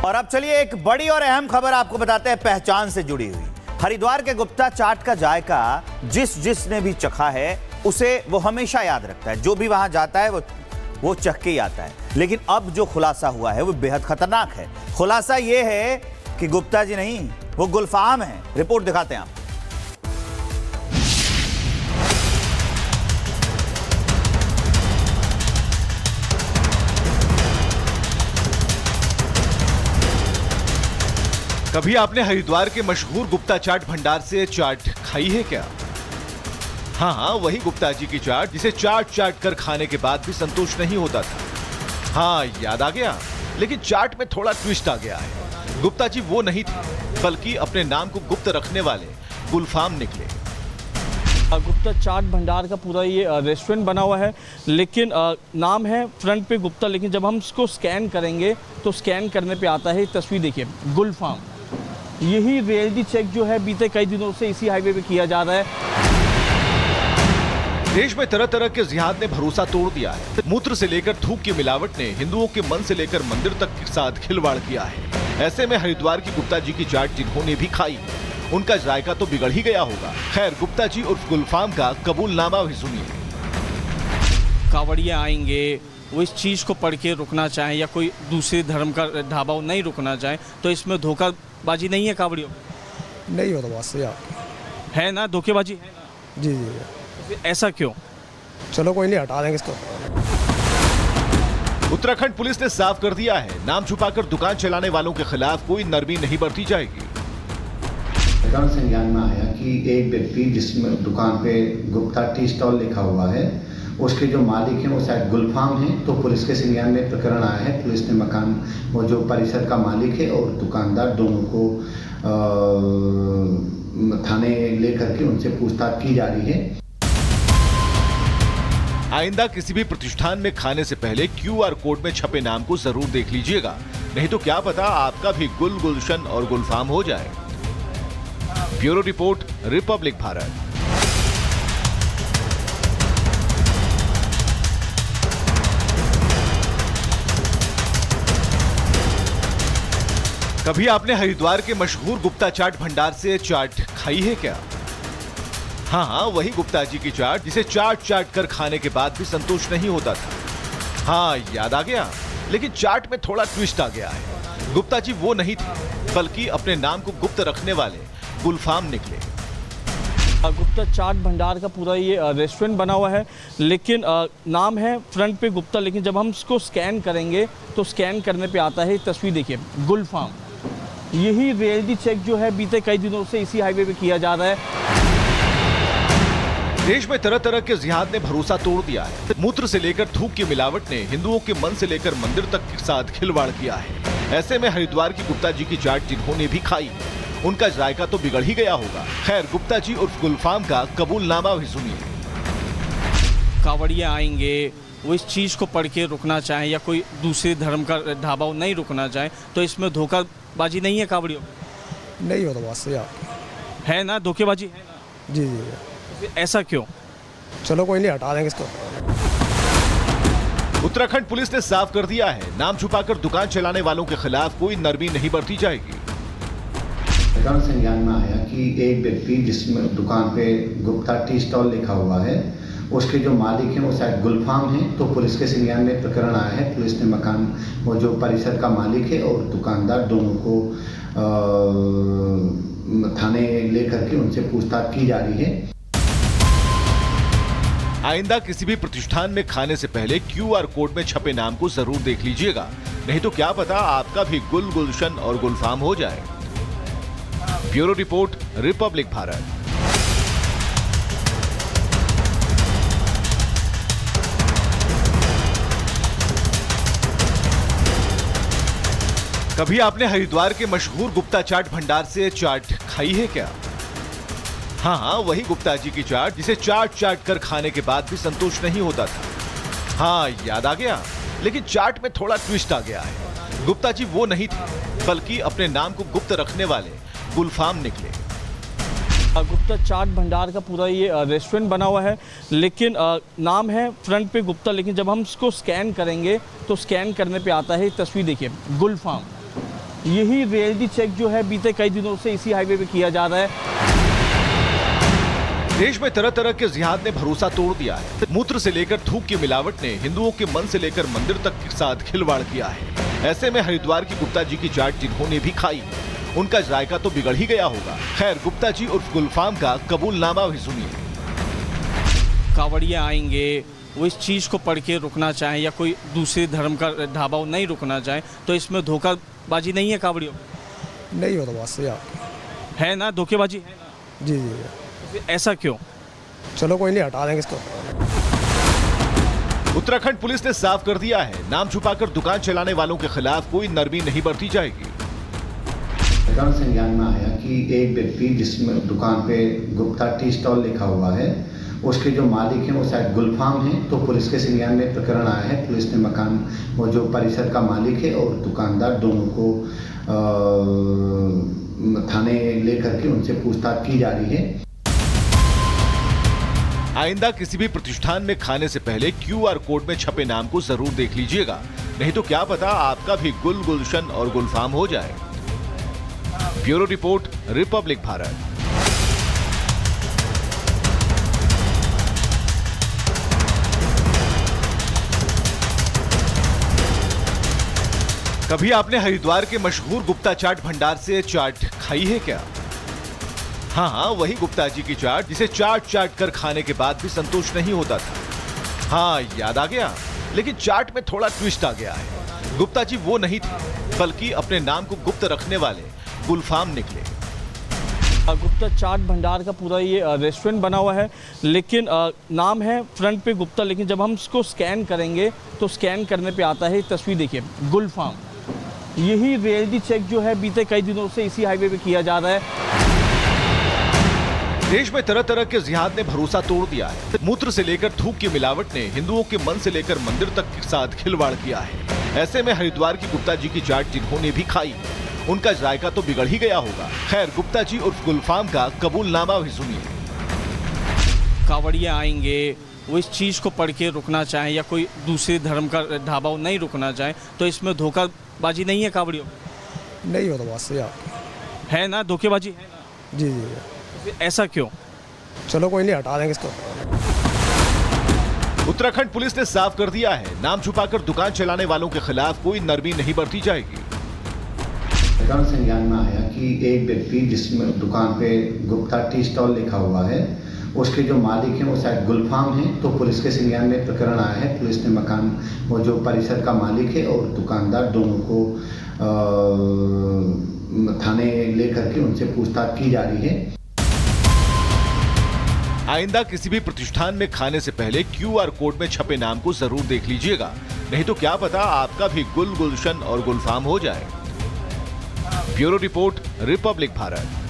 और अब चलिए एक बड़ी और अहम खबर आपको बताते हैं पहचान से जुड़ी हुई। हरिद्वार के गुप्ता चाट का जायका जिसने भी चखा है उसे वो हमेशा याद रखता है। जो भी वहां जाता है वो चख के ही आता है। लेकिन अब जो खुलासा हुआ है वो बेहद खतरनाक है। खुलासा ये है कि गुप्ता जी नहीं, वो गुलफाम है। रिपोर्ट दिखाते हैं आप। कभी आपने हरिद्वार के मशहूर गुप्ता चाट भंडार से चाट खाई है क्या? हाँ, वही गुप्ता जी की चाट जिसे चाट कर खाने के बाद भी संतोष नहीं होता था। हाँ, याद आ गया। लेकिन चाट में थोड़ा ट्विस्ट आ गया है। गुप्ता जी वो नहीं थे, बल्कि अपने नाम को गुप्त रखने वाले गुलफाम निकले। गुप्ता चाट भंडार का पूरा ये रेस्टोरेंट बना हुआ है, लेकिन नाम है फ्रंट पे गुप्ता, लेकिन जब हम इसको स्कैन करेंगे तो स्कैन करने पे आता है तस्वीर, देखिए, गुलफाम। यही रियलिटी चेक जो है बीते कई दिनों से इसी हाईवे पे किया जा रहा है। देश में तरह तरह के जिहाद ने भरोसा तोड़ दिया है। मूत्र से लेकर थूक की मिलावट ने हिंदुओं के मन से लेकर मंदिर तक के साथ खिलवाड़ किया है। ऐसे में हरिद्वार की गुप्ता जी की चाट जिन्होंने भी खाई, उनका जायका तो बिगड़ ही गया होगा। खैर, गुप्ता जी उर्फ गुलफाम का कबूलनामा भी सुनिए। कांवड़िया आएंगे, वो इस चीज़ को पढ़ के रुकना चाहें या कोई दूसरे धर्म का ढाबा नहीं रुकना चाहें, तो इसमें धोखाबाजी नहीं है कांवड़ियों? नहीं हो तो बात सही आपकी है ना, धोखेबाजी है ना? जी जी। ऐसा क्यों? चलो कोई नहीं, हटा देंगे इसको। उत्तराखंड पुलिस ने साफ कर दिया है, नाम छुपाकर दुकान चलाने वालों के खिलाफ कोई नरमी नहीं बरती जाएगी। संज्ञान में आया कि एक व्यक्ति जिसमें दुकान पे गुप्ता टी स्टॉल लिखा हुआ है, उसके जो मालिक हैं वो शायद गुलफाम हैं। तो पुलिस के संज्ञान में प्रकरण आया है। पुलिस ने मकान, वो जो परिसर का मालिक है और दुकानदार, दोनों को थाने लेकर के उनसे पूछताछ की जा रही है। आइंदा किसी भी प्रतिष्ठान में खाने से पहले QR कोड में छपे नाम को जरूर देख लीजिएगा, नहीं तो क्या पता आपका भी गुलशन और गुलफाम हो जाए। Bureau report, Republic Bharat. कभी आपने हरिद्वार के मशहूर गुप्ता चाट भंडार से चाट खाई है क्या? हाँ, वही गुप्ता जी की चाट जिसे चाट कर खाने के बाद भी संतोष नहीं होता था। हाँ, याद आ गया। लेकिन चाट में थोड़ा ट्विस्ट आ गया है। गुप्ता जी वो नहीं थे, बल्कि अपने नाम को गुप्त रखने वाले गुलफाम निकले। गुप्ता चाट भंडार का पूरा ये रेस्टोरेंट बना हुआ है, लेकिन नाम है फ्रंट पे गुप्ता, लेकिन जब हम इसको स्कैन करेंगे तो स्कैन करने पे आता है तस्वीर, देखिए, गुलफाम। यही रियलिटी चेक जो है बीते कई दिनों से इसी हाईवे पे किया जा रहा है। देश में तरह तरह के जिहाद ने भरोसा तोड़ दिया है। मूत्र से लेकर थूक की मिलावट ने हिंदुओं के मन से लेकर मंदिर तक के साथ खिलवाड़ किया है। ऐसे में हरिद्वार की गुप्ता जी की चाट जिन्होंने भी खाई, उनका जायका तो बिगड़ ही गया होगा। खैर, गुप्ता जी उर्फ गुलफाम का कबूलनामा भी सुनिए। कांवड़िया आएंगे, वो इस चीज़ को पढ़ के रुकना चाहें या कोई दूसरे धर्म का ढाबा नहीं रुकना चाहें, तो इसमें धोखाबाजी नहीं है कांवड़ियों? नहीं हो तो बात सही आपकी है ना, धोखेबाजी है ना? जी जी। ऐसा क्यों? चलो कोई नहीं, हटा देंगे इसको। उत्तराखंड पुलिस ने साफ कर दिया है, नाम छुपाकर दुकान चलाने वालों के खिलाफ कोई नरमी नहीं बरती जाएगी। संज्ञान में आया कि एक व्यक्ति जिसमें दुकान पे गुप्ता टी स्टॉल लिखा हुआ है, उसके जो मालिक हैं वो शायद गुलफाम हैं। तो पुलिस के संज्ञान में प्रकरण आया है। पुलिस ने मकान, वो जो परिसर का मालिक है और दुकानदार, दोनों को थाने लेकर के उनसे पूछताछ की जा रही है। आइंदा किसी भी प्रतिष्ठान में खाने से पहले QR कोड में छपे नाम को जरूर देख लीजिएगा, नहीं तो क्या पता आपका भी गुलशन और गुलफाम हो जाए। Bureau report, Republic Bharat. कभी आपने हरिद्वार के मशहूर गुप्ता चाट भंडार से चाट खाई है क्या? हाँ, वही गुप्ता जी की चाट जिसे चाट कर खाने के बाद भी संतोष नहीं होता था। हाँ, याद आ गया। लेकिन चाट में थोड़ा ट्विस्ट आ गया है। गुप्ता जी वो नहीं थे, बल्कि अपने नाम को गुप्त रखने वाले गुलफाम निकले। गुप्ता चाट भंडार का पूरा ये रेस्टोरेंट बना हुआ है, लेकिन नाम है फ्रंट पे गुप्ता, लेकिन जब हम इसको स्कैन करेंगे तो स्कैन करने पे आता है तस्वीर, देखिए, गुलफाम। यही रियलिटी चेक जो है बीते कई दिनों से इसी हाईवे पे किया जा रहा है। देश में तरह तरह के जिहाद ने भरोसा तोड़ दिया है। मूत्र से लेकर थूक की मिलावट ने हिंदुओं के मन से लेकर मंदिर तक के साथ खिलवाड़ किया है। ऐसे में हरिद्वार की गुप्ता जी की चाट जिन्होंने भी खाई, उनका जायका तो बिगड़ ही गया होगा। खैर, गुप्ता जी उर्फ गुलफाम का कबूलनामा भी सुनिए। कांवड़िया आएंगे, वो इस चीज़ को पढ़ के रुकना चाहें या कोई दूसरे धर्म का ढाबा नहीं रुकना चाहे, तो इसमें धोखाबाजी नहीं है कांवड़ियों? नहीं हो तो बात सही आप है ना, धोखेबाजी है ना? जी जी फिर ऐसा क्यों? चलो कोई नहीं, हटा देंगे इसको। उत्तराखंड पुलिस ने साफ कर दिया है, नाम छुपाकर दुकान चलाने वालों के खिलाफ कोई नरमी नहीं बरती जाएगी। प्रकरण संज्ञान में आया कि एक व्यक्ति जिसमें दुकान पे गुप्ता टी स्टॉल लिखा हुआ है, उसके जो मालिक हैं वो शायद गुलफाम हैं, तो पुलिस के संज्ञान में प्रकरण आया है। पुलिस ने मकान, वो जो परिसर का मालिक है और दुकानदार, दोनों को थाने लेकर के उनसे पूछताछ की जा रही है। आइंदा किसी भी प्रतिष्ठान में खाने से पहले QR कोड में छपे नाम को जरूर देख लीजिएगा, नहीं तो क्या पता आपका भी गुलशन और गुलफाम हो जाए। Bureau report, Republic Bharat. कभी आपने हरिद्वार के मशहूर गुप्ता चाट भंडार से चाट खाई है क्या? हाँ, वही गुप्ता जी की चाट जिसे चाट कर खाने के बाद भी संतोष नहीं होता था। हाँ, याद आ गया, लेकिन चाट में थोड़ा ट्विस्ट आ गया है। गुप्ता जी वो नहीं थे, बल्कि अपने नाम को गुप्त रखने वाले गुलफाम निकले। गुप्ता चाट भंडार का पूरा ये रेस्टोरेंट बना हुआ है, लेकिन नाम है फ्रंट पे गुप्ता, लेकिन जब हम इसको स्कैन करेंगे तो स्कैन करने पे आता है, तस्वीर देखिए, गुलफाम। यही रियलिटी चेक जो है बीते कई दिनों से इसी हाईवे पे किया जा रहा है। देश में तरह तरह के जिहाद ने भरोसा तोड़ दिया है। मूत्र से लेकर थूक की मिलावट ने हिंदुओं के मन से लेकर मंदिर तक के साथ खिलवाड़ किया है। ऐसे में हरिद्वार की गुप्ता जी की चाट जिन्होंने भी खाई, उनका जायका तो बिगड़ ही गया होगा। खैर, गुप्ता जी उर्फ गुलफाम का कबूलनामा भी सुनिए। कांवड़िया आएंगे, वो इस चीज़ को पढ़ के रुकना चाहें या कोई दूसरे धर्म का ढाबा नहीं रुकना चाहे, तो इसमें धोखाबाजी नहीं है कांवड़ियों? नहीं हो तो बात सही आप है ना, धोखेबाजी है ना? जी जी फिर ऐसा क्यों? चलो कोई नहीं, हटा देंगे इसको। उत्तराखंड पुलिस ने साफ कर दिया है, नाम छुपाकर दुकान चलाने वालों के खिलाफ कोई नरमी नहीं बरती जाएगी। प्रकरण संज्ञान में आया कि एक व्यक्ति जिसमें दुकान पे गुप्ता टी स्टॉल लिखा हुआ है, उसके जो मालिक हैं वो शायद गुलफाम हैं, तो पुलिस के संज्ञान में प्रकरण आया है। पुलिस ने मकान, वो जो परिसर का मालिक है और दुकानदार, दोनों को थाने लेकर के उनसे पूछताछ की जा रही है। आइंदा किसी भी प्रतिष्ठान में खाने से पहले QR कोड में छपे नाम को जरूर देख लीजिएगा, नहीं तो क्या पता आपका भी गुलशन और गुलफाम हो जाए। Bureau report, Republic Bharat.